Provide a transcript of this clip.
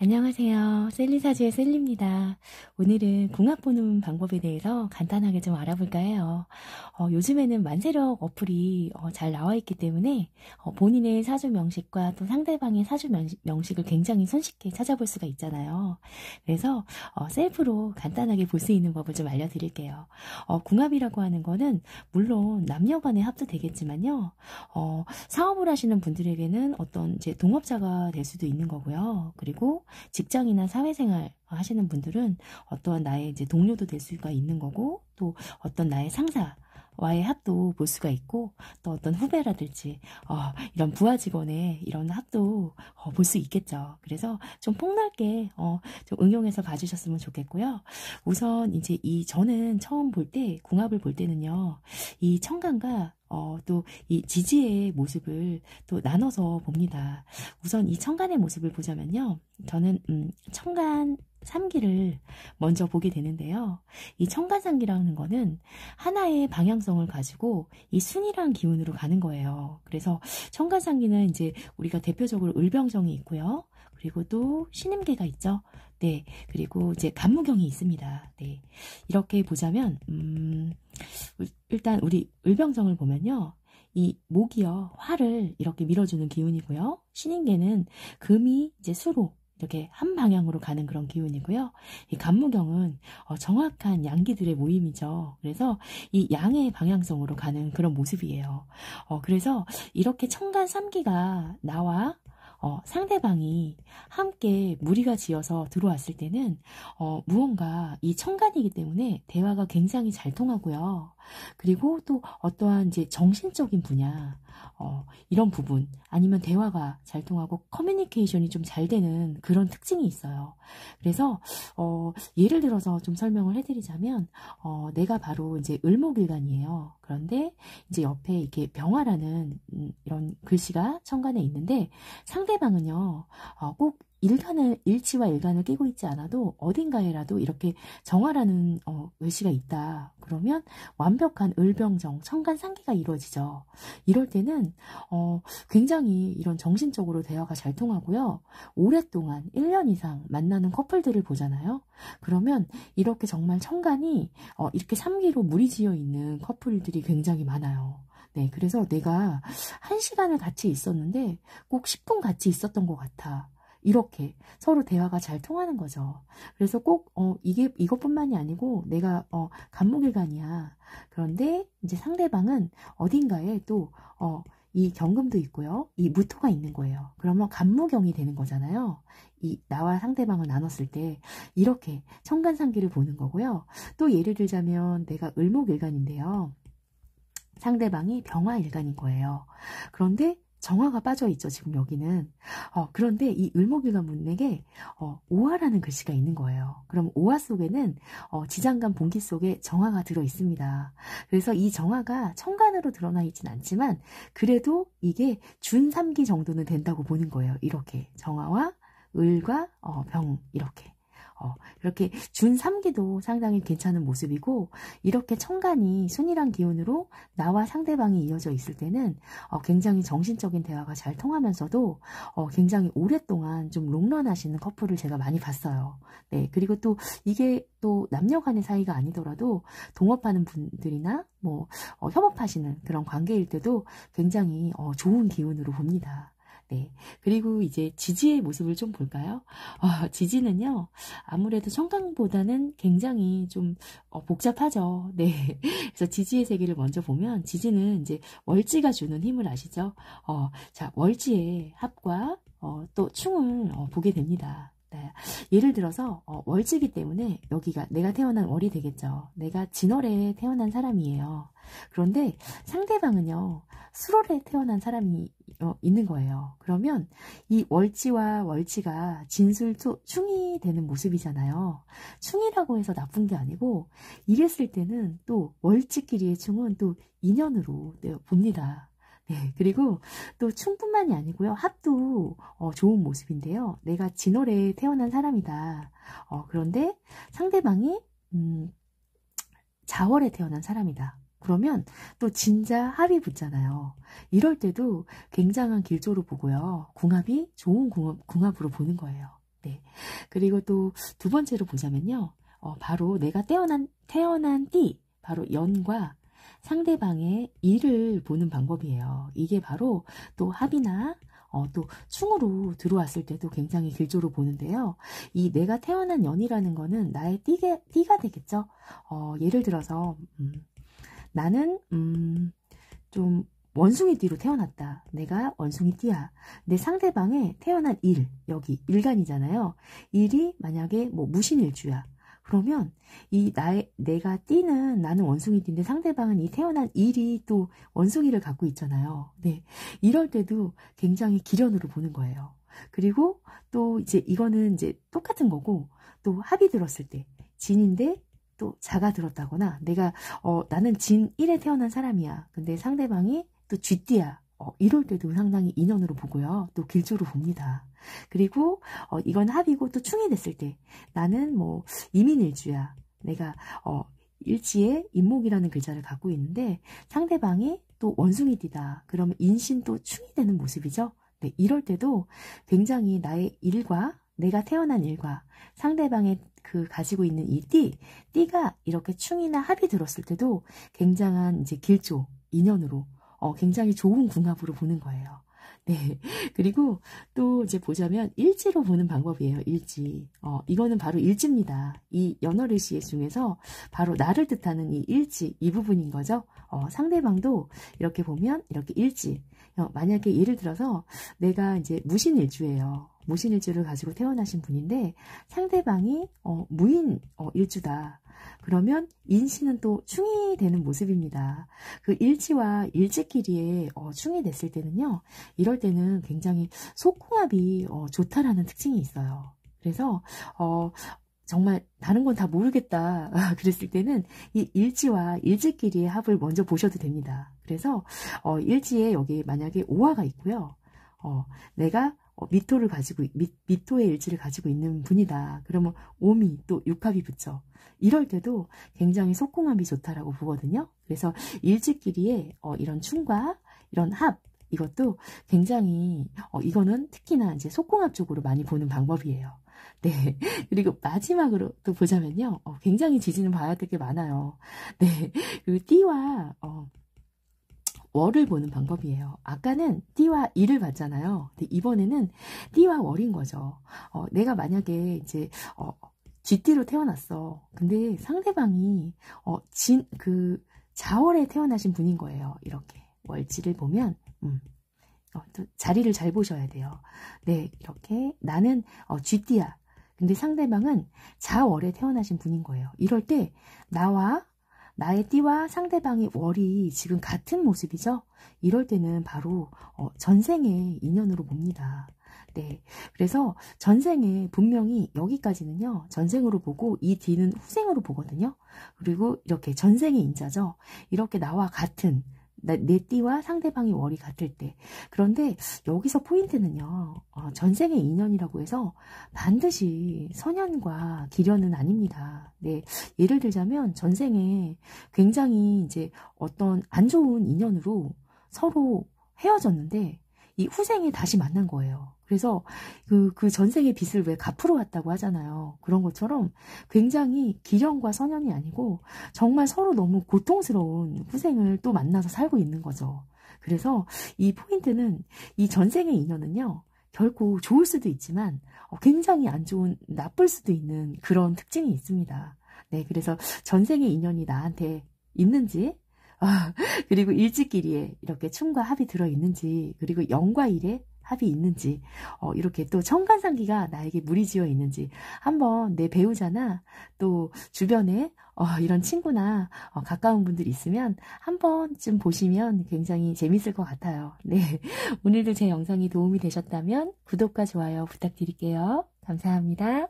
안녕하세요. 셀리사주의 셀리입니다. 오늘은 궁합 보는 방법에 대해서 간단하게 좀 알아볼까 해요. 요즘에는 만세력 어플이 잘 나와 있기 때문에 본인의 사주 명식과 또 상대방의 사주 명식을 굉장히 손쉽게 찾아볼 수가 있잖아요. 그래서 셀프로 간단하게 볼 수 있는 법을 좀 알려드릴게요. 궁합이라고 하는 거는 물론 남녀 간의 합도 되겠지만요. 사업을 하시는 분들에게는 어떤 이제 동업자가 될 수도 있는 거고요. 그리고 직장이나 사회생활 하시는 분들은 어떠한 나의 이제 동료도 될 수가 있는 거고, 또 어떤 나의 상사와의 합도 볼 수가 있고, 또 어떤 후배라든지 이런 부하 직원의 이런 합도 볼 수 있겠죠. 그래서 좀 폭넓게 좀 응용해서 봐주셨으면 좋겠고요. 우선 이제 저는 처음 볼 때, 궁합을 볼 때는요, 이 청간과 또 이 지지의 모습을 또 나눠서 봅니다. 우선 이 청간의 모습을 보자면요. 저는 청간 3기를 먼저 보게 되는데요. 이 청간 3기라는 거는 하나의 방향성을 가지고 이 순이란 기운으로 가는 거예요. 그래서 청간 3기는 이제 우리가 대표적으로 을병정이 있고요. 그리고 또 신임계가 있죠. 네. 그리고 이제 간무경이 있습니다. 네. 이렇게 보자면, 일단 우리 을병정을 보면요. 이 목이요. 화를 이렇게 밀어주는 기운이고요. 신임계는 금이 이제 수로 이렇게 한 방향으로 가는 그런 기운이고요. 이 간무경은 정확한 양기들의 모임이죠. 그래서 이 양의 방향성으로 가는 그런 모습이에요. 그래서 이렇게 청간 3기가 나와 상대방이 함께 무리가 지어서 들어왔을 때는 무언가 이 청간이기 때문에 대화가 굉장히 잘 통하고요. 그리고 또 어떠한 이제 정신적인 분야 이런 부분 아니면 대화가 잘 통하고 커뮤니케이션이 좀 잘 되는 그런 특징이 있어요. 그래서 예를 들어서 좀 설명을 해드리자면 내가 바로 이제 을목일간이에요. 그런데 이제 옆에 이렇게 병화라는 이런 글씨가 천간에 있는데 상대방은요 꼭 일치와 일간을 끼고 있지 않아도 어딘가에라도 이렇게 정화라는 글씨가 있다. 그러면 완벽한 을병정, 청간 3기가 이루어지죠. 이럴 때는 굉장히 이런 정신적으로 대화가 잘 통하고요. 오랫동안 1년 이상 만나는 커플들을 보잖아요. 그러면 이렇게 정말 청간이 이렇게 3기로 무리지어 있는 커플들이 굉장히 많아요. 네, 그래서 내가 1시간을 같이 있었는데 꼭 10분 같이 있었던 것 같아. 이렇게 서로 대화가 잘 통하는 거죠. 그래서 꼭 이것뿐만이 아니고 내가 간목일간이야. 그런데 이제 상대방은 어딘가에 또 이 경금도 있고요. 이 무토가 있는 거예요. 그러면 간무경이 되는 거잖아요. 이 나와 상대방을 나눴을 때 이렇게 청간상기를 보는 거고요. 또 예를 들자면 내가 을목일간인데요. 상대방이 병화일간인 거예요. 그런데 정화가 빠져 있죠. 지금 여기는. 그런데 이 을목일간 문맥에 오화라는 글씨가 있는 거예요. 그럼 오화 속에는 지장간 본기 속에 정화가 들어 있습니다. 그래서 이 정화가 청간으로 드러나 있진 않지만 그래도 이게 준 3기 정도는 된다고 보는 거예요. 이렇게 정화와 을과 병 이렇게 준 3기도 상당히 괜찮은 모습이고 이렇게 청간이 순이란 기운으로 나와 상대방이 이어져 있을 때는 굉장히 정신적인 대화가 잘 통하면서도 굉장히 오랫동안 좀 롱런하시는 커플을 제가 많이 봤어요. 네, 그리고 또 이게 또 남녀 간의 사이가 아니더라도 동업하는 분들이나 뭐 협업하시는 그런 관계일 때도 굉장히 좋은 기운으로 봅니다. 네. 그리고 이제 지지의 모습을 좀 볼까요? 지지는요, 아무래도 청강보다는 굉장히 좀 복잡하죠. 네. 그래서 지지의 세계를 먼저 보면, 지지는 이제 월지가 주는 힘을 아시죠? 자, 월지의 합과 또 충을 보게 됩니다. 네. 예를 들어서 월지기 때문에 여기가 내가 태어난 월이 되겠죠. 내가 진월에 태어난 사람이에요. 그런데 상대방은요 수월에 태어난 사람이 있는 거예요. 그러면 이 월지와 월지가 진술충이 되는 모습이잖아요. 충이라고 해서 나쁜 게 아니고 이랬을 때는 또 월지끼리의 충은 또 인연으로 봅니다. 네, 그리고 또 충뿐만이 아니고요. 합도 좋은 모습인데요. 내가 진월에 태어난 사람이다. 그런데 상대방이 자월에 태어난 사람이다. 그러면 또 진자 합이 붙잖아요. 이럴 때도 굉장한 길조로 보고요. 궁합이 좋은 궁합으로 보는 거예요. 네. 그리고 또 두 번째로 보자면요. 바로 내가 태어난 띠, 바로 연과 상대방의 일을 보는 방법이에요. 이게 바로 또 합이나 또 충으로 들어왔을 때도 굉장히 길조로 보는데요. 이 내가 태어난 연이라는 거는 나의 띠가 되겠죠. 예를 들어서 나는 좀 원숭이 띠로 태어났다. 내가 원숭이 띠야. 내 상대방의 태어난 일, 여기 일간이잖아요. 일이 만약에 뭐 무신일주야. 그러면 내가 띠는 나는 원숭이 띠인데 상대방은 이 태어난 일이 또 원숭이를 갖고 있잖아요. 네. 이럴 때도 굉장히 기련으로 보는 거예요. 그리고 또 이제 이거는 이제 똑같은 거고 또 합이 들었을 때 진인데 또 자가 들었다거나 나는 진 1에 태어난 사람이야. 근데 상대방이 또 쥐띠야. 이럴 때도 상당히 인연으로 보고요. 또 길조로 봅니다. 그리고 이건 합이고 또 충이 됐을 때 나는 뭐 이민일주야. 내가 일지에 인목이라는 글자를 갖고 있는데 상대방이 또 원숭이띠다. 그러면 인신 또 충이 되는 모습이죠. 네, 이럴 때도 굉장히 나의 일과 내가 태어난 일과 상대방의 그 가지고 있는 이 띠가 이렇게 충이나 합이 들었을 때도 굉장한 이제 길조, 인연으로 굉장히 좋은 궁합으로 보는 거예요. 네. 그리고 또 이제 보자면 일지로 보는 방법이에요. 일지. 이거는 바로 일지입니다. 이 연월일시 중에서 바로 나를 뜻하는 이 일지, 이 부분인 거죠. 상대방도 이렇게 보면 이렇게 일지. 만약에 예를 들어서 내가 이제 무신일주예요. 무신일주를 가지고 태어나신 분인데 상대방이 무인 일주다. 그러면 인신은 또 충이 되는 모습입니다. 그 일지와 일지끼리의 충이 됐을 때는요. 이럴 때는 굉장히 속궁합이 좋다라는 특징이 있어요. 그래서 정말 다른 건 다 모르겠다 그랬을 때는 이 일지와 일지끼리의 합을 먼저 보셔도 됩니다. 그래서 일지에 여기 만약에 오화가 있고요. 내가 미토의 일지를 가지고 있는 분이다. 그러면 오미 또 육합이 붙죠. 이럴 때도 굉장히 속궁합이 좋다라고 보거든요. 그래서 일지끼리의 이런 충과 이런 합, 이것도 굉장히 이거는 특히나 이제 속궁합 쪽으로 많이 보는 방법이에요. 네. 그리고 마지막으로 또 보자면요. 굉장히 지지는 봐야 될 게 많아요. 네. 그 띠와 월을 보는 방법이에요. 아까는 띠와 일을 봤잖아요. 근데 이번에는 띠와 월인 거죠. 내가 만약에 이제 쥐띠로 태어났어. 근데 상대방이 자월에 태어나신 분인 거예요. 이렇게 월지를 보면 또 자리를 잘 보셔야 돼요. 네, 이렇게 나는 쥐띠야. 근데 상대방은 자월에 태어나신 분인 거예요. 이럴 때 나의 띠와 상대방의 월이 지금 같은 모습이죠. 이럴 때는 바로 전생의 인연으로 봅니다. 네, 그래서 전생에 분명히 여기까지는요. 전생으로 보고 이 뒤는 후생으로 보거든요. 그리고 이렇게 전생의 인자죠. 이렇게 나와 같은 내 띠와 상대방의 월이 같을 때. 그런데 여기서 포인트는요. 전생의 인연이라고 해서 반드시 선연과 기련은 아닙니다. 네, 예를 들자면 전생에 굉장히 이제 어떤 안 좋은 인연으로 서로 헤어졌는데 이 후생에 다시 만난 거예요. 그래서 그 전생의 빚을 왜 갚으러 왔다고 하잖아요. 그런 것처럼 굉장히 기련과 선연이 아니고 정말 서로 너무 고통스러운 후생을 또 만나서 살고 있는 거죠. 그래서 이 포인트는 이 전생의 인연은요. 결코 좋을 수도 있지만 굉장히 안 좋은, 나쁠 수도 있는 그런 특징이 있습니다. 네, 그래서 전생의 인연이 나한테 있는지 그리고 일지끼리에 이렇게 충과 합이 들어있는지 그리고 영과 일에 합이 있는지 이렇게 또 천간상기가 나에게 무리지어 있는지 한번 내 배우자나 또 주변에 이런 친구나 가까운 분들 있으면 한 번쯤 보시면 굉장히 재밌을 것 같아요. 네, 오늘도 제 영상이 도움이 되셨다면 구독과 좋아요 부탁드릴게요. 감사합니다.